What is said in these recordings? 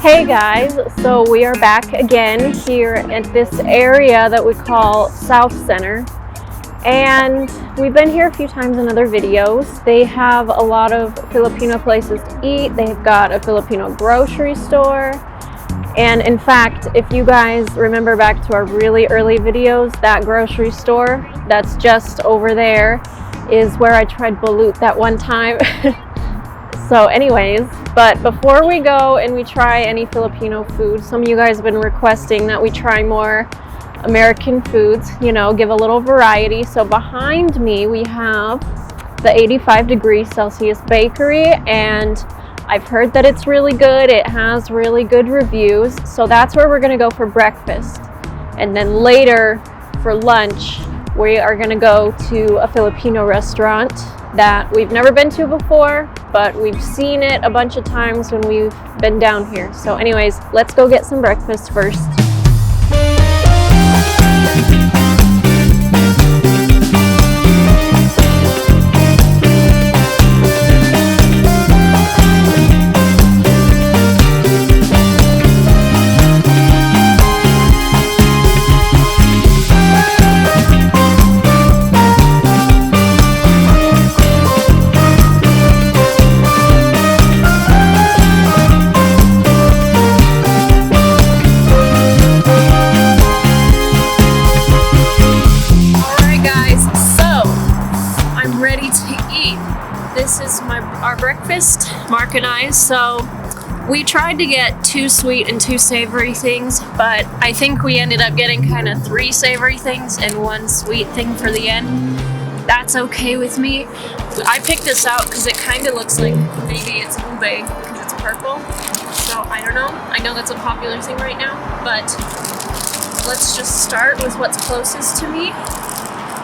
Hey guys, so we are back again here at this area that we call South Center, and we've been here a few times in other videos. They have a lot of Filipino places to eat. They've got a Filipino grocery store, and in fact, if you guys remember back to our really early videos, that grocery store that's just over there is where I tried balut that one time. So anyways, but before we go and we try any Filipino food, some of you guys have been requesting that we try more American foods, you know, give a little variety. So behind me we have the 85°C bakery, and I've heard that it's really good. It has really good reviews. So that's where we're gonna go for breakfast. And then later for lunch, we are gonna go to a Filipino restaurant that we've never been to before, but we've seen it a bunch of times when we've been down here. So anyways, let's go get some breakfast first. This is our breakfast, Mark and I. So we tried to get 2 sweet and 2 savory things, but I think we ended up getting kind of 3 savory things and 1 sweet thing for the end. That's okay with me. I picked this out because it kind of looks like maybe it's ube because it's purple. So I don't know. I know that's a popular thing right now, but let's just start with what's closest to me.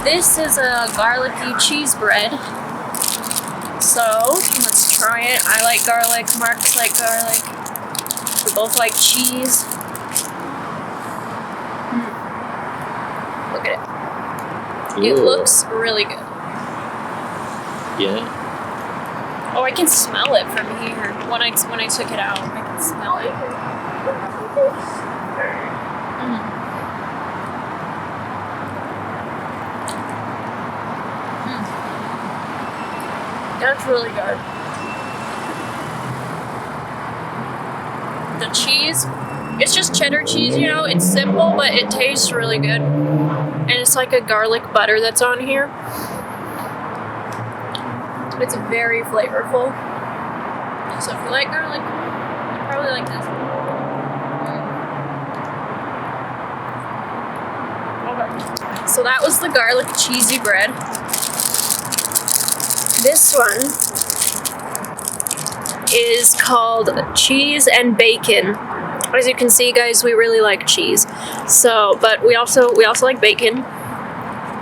This is a garlicky cheese bread. So let's try it. I like garlic, Mark's like garlic. We both like cheese. Look at it. Ooh. It looks really good. Yeah. Oh, I can smell it from here. When I took it out, I can smell it. That's really good. The cheese, it's just cheddar cheese, you know, it's simple, but it tastes really good. And it's like a garlic butter that's on here. It's very flavorful. So if you like garlic, you probably like this. Okay. So that was the garlic cheesy bread. This one is called cheese and bacon. As you can see, guys, we really like cheese. So, but we also like bacon.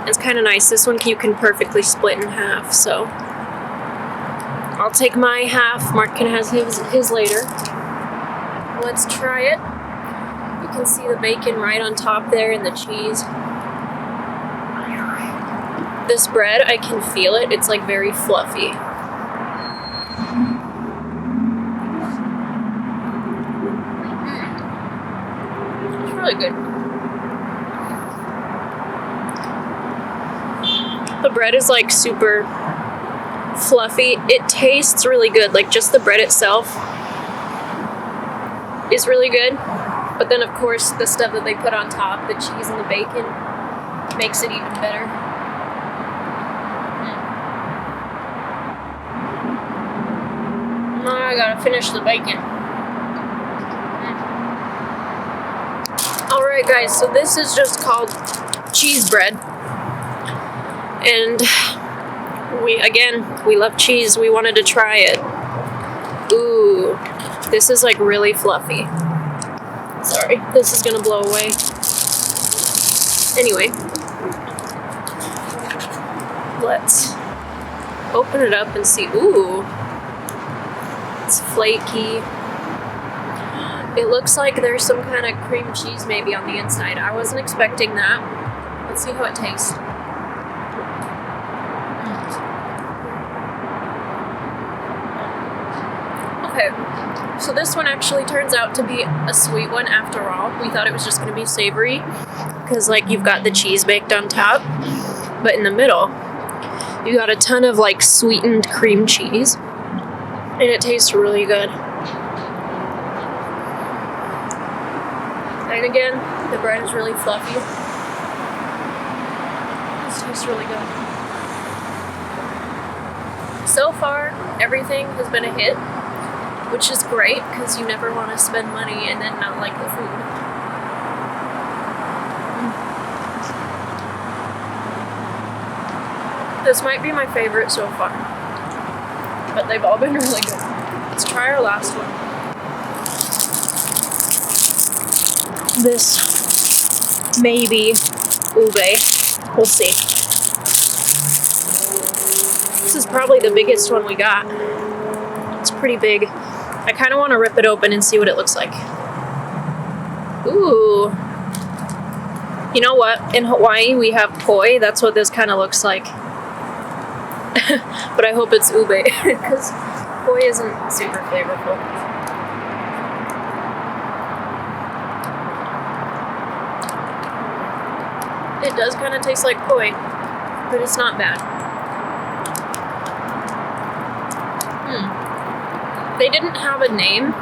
It's kind of nice. This one you can perfectly split in half. So, I'll take my half. Mark can have his later. Let's try it. You can see the bacon right on top there and the cheese. This bread, I can feel it. It's like very fluffy. It's really good. The bread is like super fluffy. It tastes really good. Like just the bread itself is really good. But then of course the stuff that they put on top, the cheese and the bacon, makes it even better. I gotta finish the bacon. Alright guys, so this is just called cheese bread. And we love cheese. We wanted to try it. Ooh, this is like really fluffy. Sorry, this is gonna blow away. Anyway, let's open it up and see. Ooh. It's flaky. It looks like there's some kind of cream cheese maybe on the inside. I wasn't expecting that. Let's see how it tastes. Okay, So this one actually turns out to be a sweet one after all. We thought it was just going to be savory because like you've got the cheese baked on top, but in the middle you got a ton of like sweetened cream cheese and it tastes really good. And again, the bread is really fluffy. This tastes really good. So far, everything has been a hit, which is great because you never want to spend money and then not like the food. This might be my favorite so far, but they've all been really good. Let's try our last one. This may be ube. We'll see. This is probably the biggest one we got. It's pretty big. I kind of want to rip it open and see what it looks like. Ooh. You know what? In Hawaii, we have poi. That's what this kind of looks like. But I hope it's ube, because poi isn't super flavorful. It does kind of taste like poi, but it's not bad. They didn't have a name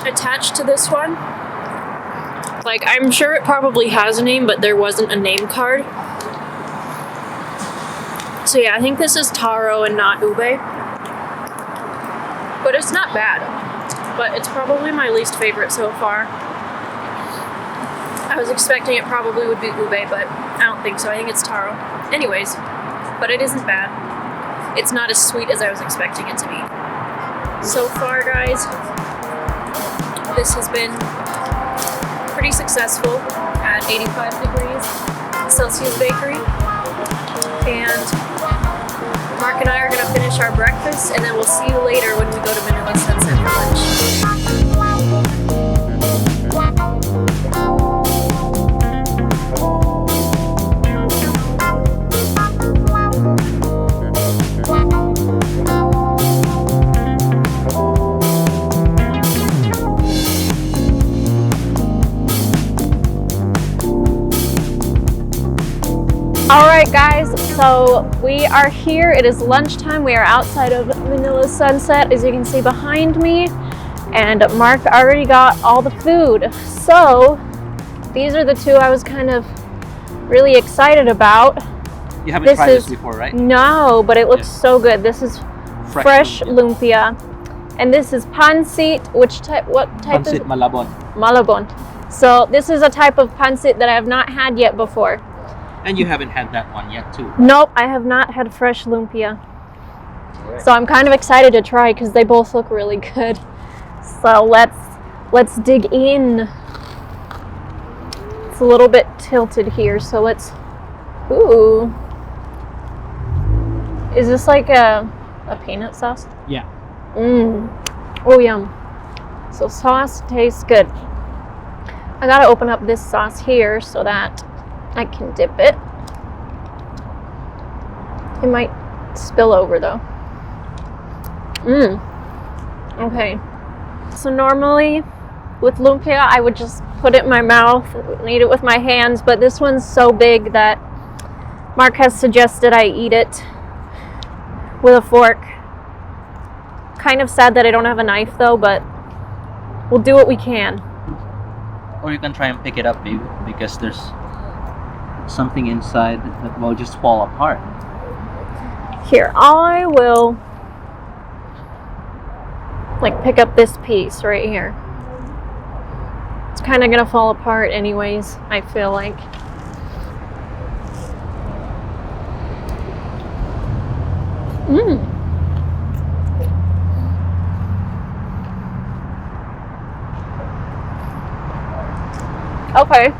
attached to this one. Like, I'm sure it probably has a name, but there wasn't a name card. So yeah, I think this is taro and not ube. But it's not bad. But it's probably my least favorite so far. I was expecting it probably would be ube, but I don't think so. I think it's taro. Anyways, but it isn't bad. It's not as sweet as I was expecting it to be. So far, guys, this has been pretty successful at 85 degrees Celsius bakery. And Mark and I are going to finish our breakfast, and then we'll see you later when we go to Manila Sunset for lunch. Alright guys, so we are here. It is lunchtime. We are outside of Manila Sunset, as you can see behind me. And Mark already got all the food. So these are the two I was kind of really excited about. You haven't tried this before, right? No, but it looks so good. This is fresh lumpia. And this is pancit. What type is it? Malabon. Malabon. So this is a type of pancit that I have not had yet before. And you haven't had that one yet too. Nope, I have not had fresh lumpia. Right. So I'm kind of excited to try because they both look really good. So let's dig in. It's a little bit tilted here, so let's. Ooh. Is this like a peanut sauce? Yeah. Oh, yum. So sauce tastes good. I gotta open up this sauce here so that I can dip it. It might spill over though. Okay. So normally with lumpia, I would just put it in my mouth and eat it with my hands, but this one's so big that Mark has suggested I eat it with a fork. Kind of sad that I don't have a knife though, but we'll do what we can. Or you can try and pick it up, baby, because there's something inside that will just fall apart. Here, I will like pick up this piece right here. It's kind of gonna fall apart anyways, I feel like. Okay.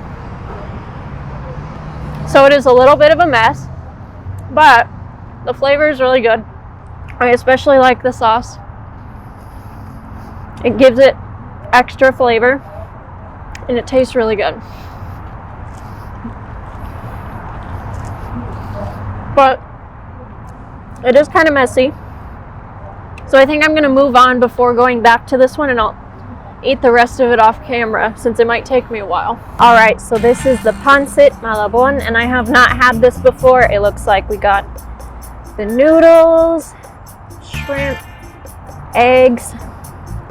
So it is a little bit of a mess, but the flavor is really good. I especially like the sauce. It gives it extra flavor and it tastes really good. But it is kind of messy. So So I think I'm gonna move on before going back to this one, and I'll eat the rest of it off camera since it might take me a while. All right, so this is the pancit malabon, and I have not had this before. It looks like we got the noodles, shrimp, eggs.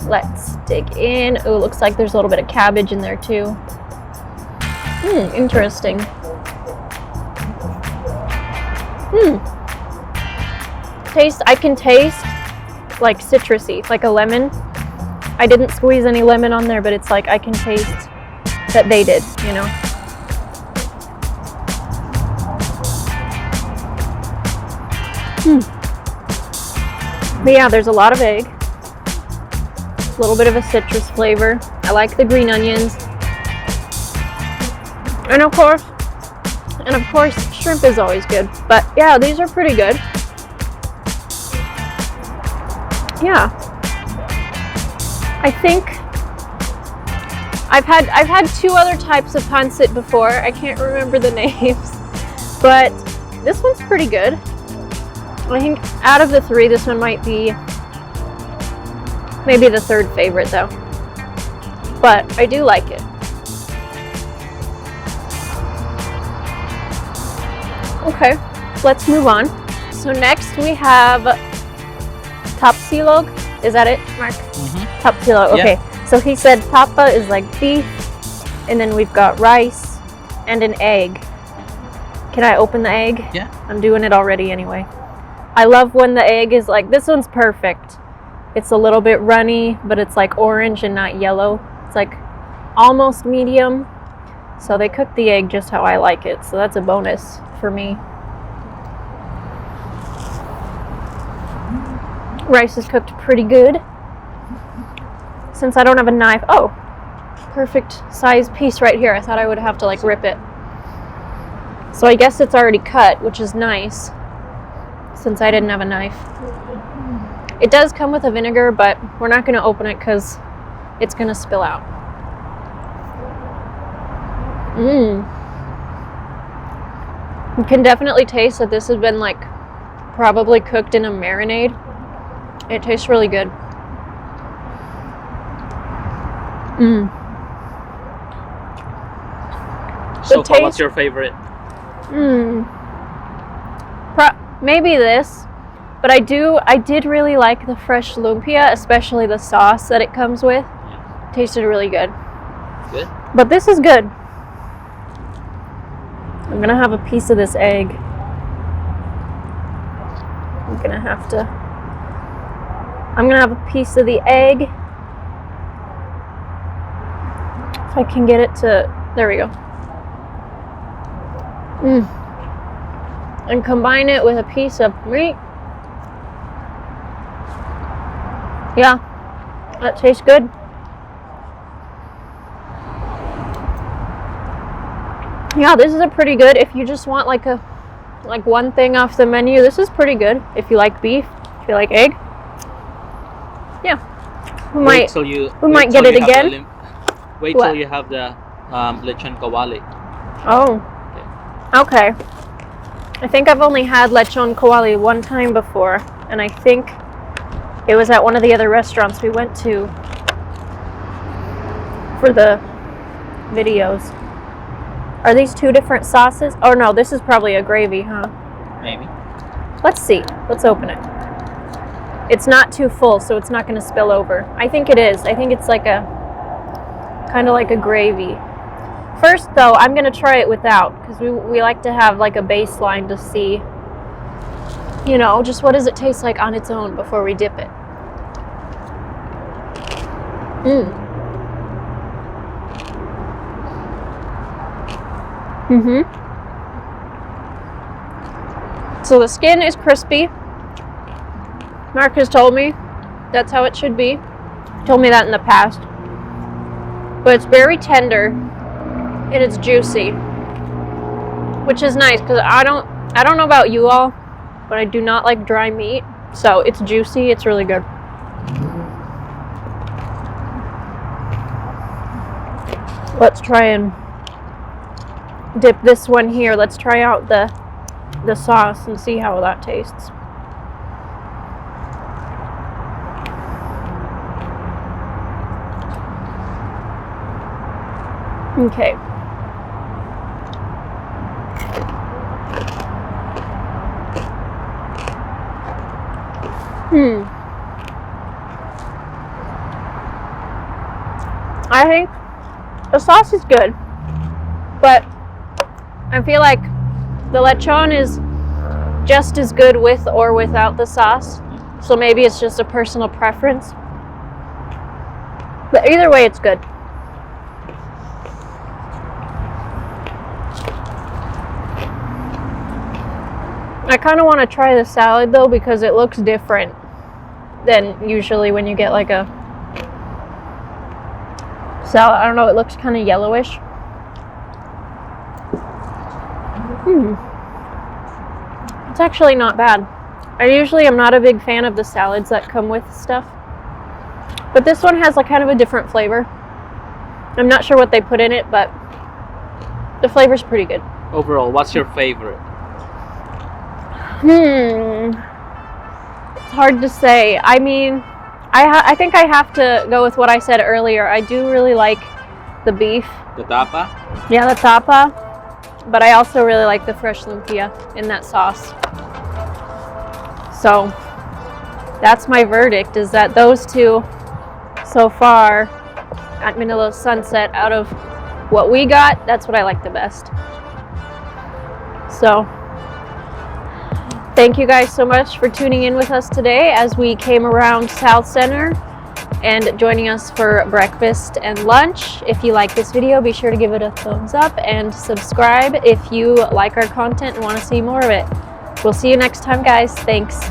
Let's dig in. Oh, looks like there's a little bit of cabbage in there too. Interesting. I can taste like citrusy, like a lemon. I didn't squeeze any lemon on there, but it's like I can taste that they did, you know. But yeah, there's a lot of egg. A little bit of a citrus flavor. I like the green onions. And of course, shrimp is always good. But yeah, these are pretty good. Yeah. I think I've had two other types of pancit before. I can't remember the names, but this one's pretty good. I think out of the three, this one might be maybe the third favorite though. But I do like it. Okay, let's move on. So next we have tapsilog. Is that it, Mark? Tapsilog. Okay. Yeah. So he said tapa is like beef, and then we've got rice and an egg. Can I open the egg? Yeah. I'm doing it already anyway. I love when the egg is like, this one's perfect. It's a little bit runny, but it's like orange and not yellow. It's like almost medium. So they cook the egg just how I like it. So that's a bonus for me. Rice is cooked pretty good. Since I don't have a knife. Oh, perfect size piece right here. I thought I would have to like rip it. So I guess it's already cut, which is nice, since I didn't have a knife. It does come with a vinegar, but we're not going to open it because it's going to spill out. You can definitely taste that this has been like probably cooked in a marinade. It tastes really good. So far, what's your favorite? Maybe this, but I did really like the fresh lumpia, especially the sauce that it comes with. Yeah. Tasted really good. Good. But this is good. I'm gonna have a piece of this egg. I'm gonna have a piece of the egg. If I can get it to, there we go. And combine it with a piece of meat. Yeah, that tastes good. Yeah, this is a pretty good, if you just want like one thing off the menu, this is pretty good. If you like beef, if you like egg. Yeah. We might get it again. Wait till you have the Lechon Kawali. Oh. Okay. I think I've only had Lechon Kawali one time before, and I think it was at one of the other restaurants we went to for the videos. Are these two different sauces? Oh no, this is probably a gravy, huh? Maybe. Let's see. Let's open it. It's not too full, so it's not going to spill over. I think it is. I think it's like a kind of like a gravy. First, though, I'm going to try it without, because we like to have like a baseline to see, you know, just what does it taste like on its own before we dip it. So the skin is crispy. Mark has told me that's how it should be. He told me that in the past. But it's very tender and it's juicy, which is nice because I don't know about you all, but I do not like dry meat. So it's juicy. It's really good. Let's try and dip this one here. Let's try out the sauce and see how that tastes. Okay. I think the sauce is good, but I feel like the lechon is just as good with or without the sauce. So maybe it's just a personal preference. But either way, it's good. I kind of want to try the salad though because it looks different than usually when you get like a salad. I don't know, it looks kind of yellowish. It's actually not bad. I usually am not a big fan of the salads that come with stuff, but this one has like kind of a different flavor. I'm not sure what they put in it, but the flavor's pretty good. Overall, what's your favorite? It's hard to say. I mean, I think I have to go with what I said earlier. I do really like the beef. The tapa? Yeah, the tapa. But I also really like the fresh lumpia in that sauce. So that's my verdict, is that those two so far at Manila Sunset, out of what we got, that's what I like the best. So thank you guys so much for tuning in with us today as we came around South Center and joining us for breakfast and lunch. If you like this video, be sure to give it a thumbs up and subscribe if you like our content and want to see more of it. We'll see you next time, guys. Thanks.